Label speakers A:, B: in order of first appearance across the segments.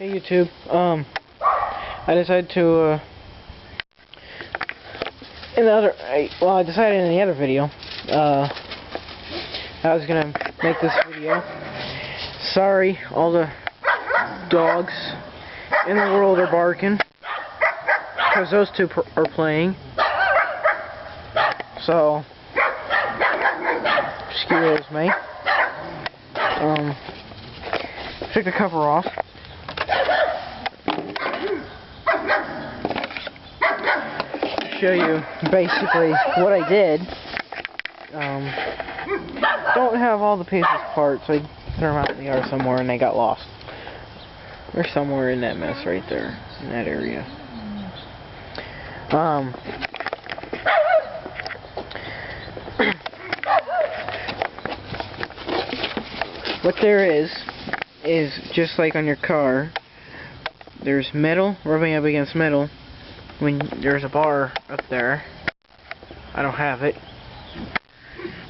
A: Hey YouTube, I decided to, I decided in the other video, I was gonna make this video. Sorry, all the dogs in the world are barking, because those two are playing, so, excuse me. Took the cover off. Show you basically what I did. Don't have all the pieces apart, so I threw them out in the yard somewhere and they got lost. They're somewhere in that mess right there, in that area. What there is just like on your car, there's metal rubbing up against metal. When there's a bar up there, I don't have it.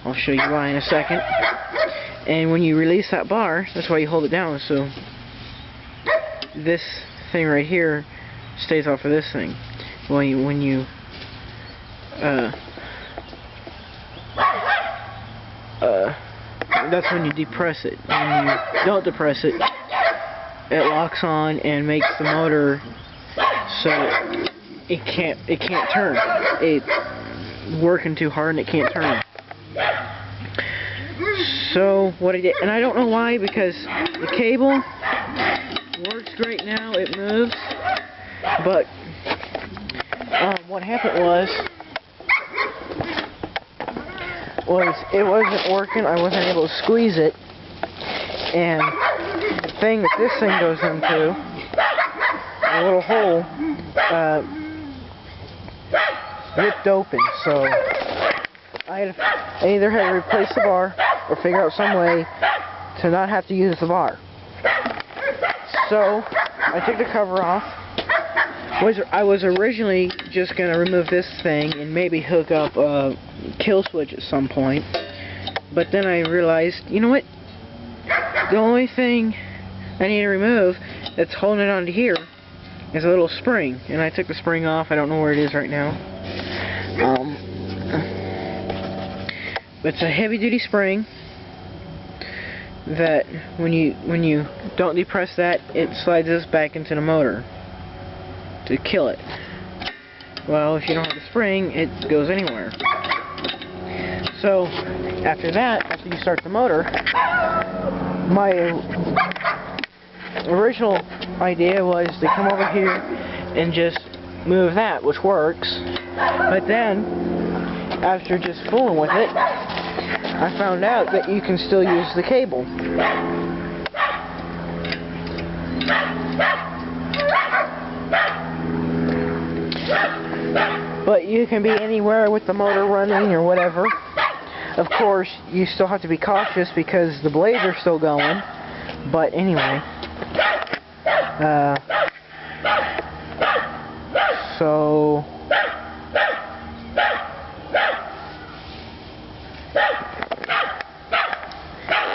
A: I'll show you why in a second. And when you release that bar, that's why you hold it down, so this thing right here stays off of this thing. That's when you depress it. When you don't depress it, it locks on and makes the motor so it can't turn. It's working too hard and it can't turn. So what I did, and I don't know why, because the cable works great now, it moves, but what happened was it wasn't working. I wasn't able to squeeze it, and the thing that this thing goes into, a little hole, ripped open, so I either had to replace the bar or figure out some way to not have to use the bar. So I took the cover off. I was originally just going to remove this thing and maybe hook up a kill switch at some point, but then I realized, you know what, the only thing I need to remove that's holding it onto here is a little spring, and I took the spring off. I don't know where it is right now. It's a heavy-duty spring that when you don't depress that, it slides this back into the motor to kill it. Well, if you don't have the spring, it goes anywhere. So after that, after you start the motor, my original idea was to come over here and just move that, which works. But then, after just fooling with it, I found out that you can still use the cable. But you can be anywhere with the motor running or whatever. Of course, you still have to be cautious because the blades are still going. But anyway, so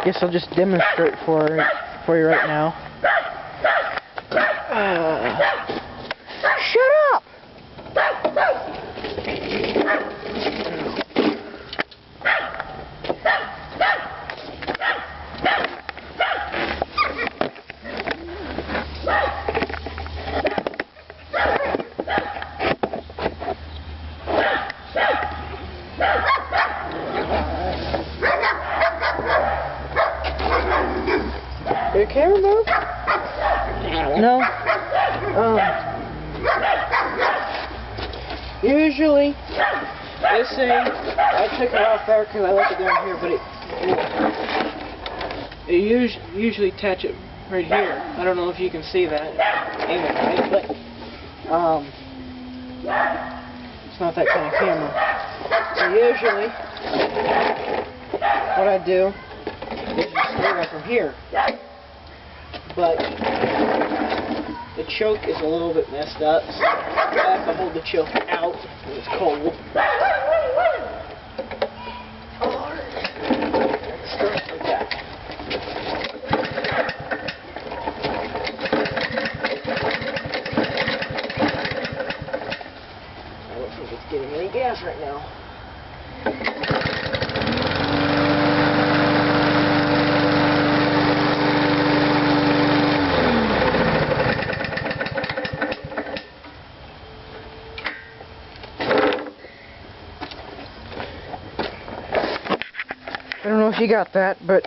A: guess I'll just demonstrate for you right now. Shut up! Did the camera move? No. Usually, this thing, I took it off there because I left it down here, but it usually attach it right here. I don't know if you can see that, but it's not that kind of camera. So usually, what I do is just stay right from here. But the choke is a little bit messed up, so I have to hold the choke out when it's cold. Starts like that. cameras right now. I don't know if you got that, but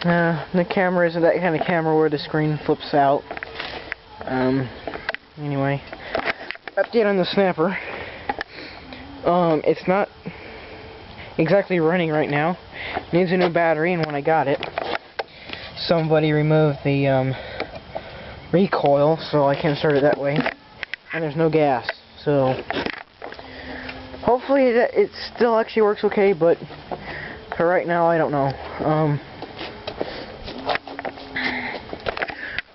A: the camera isn't that kind of camera where the screen flips out. Anyway, update on the snapper. It's not exactly running right now. It needs a new battery, and when I got it, somebody removed the recoil, so I can't start it that way. And there's no gas, so hopefully it still actually works okay, but for right now, I don't know.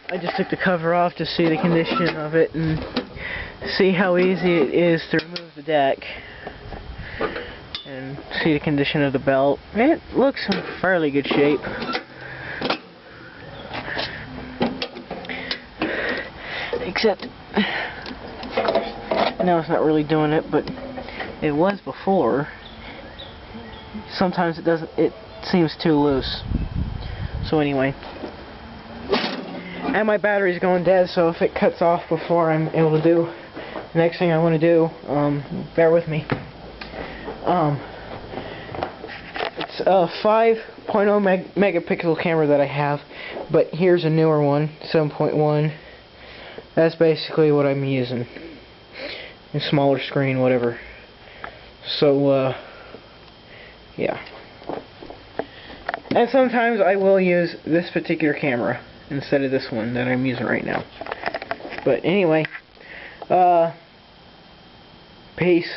A: I just took the cover off to see the condition of it and see how easy it is to remove the deck and see the condition of the belt. It looks in fairly good shape. Except now it's not really doing it, but it was before. Sometimes it seems too loose. So anyway, and my battery's going dead, so if it cuts off before I'm able to do the next thing I want to do, bear with me. It's a 5.0 megapixel camera that I have, but here's a newer one, 7.1. That's basically what I'm using. A smaller screen, whatever. So, yeah. And sometimes I will use this particular camera instead of this one that I'm using right now. But anyway, peace.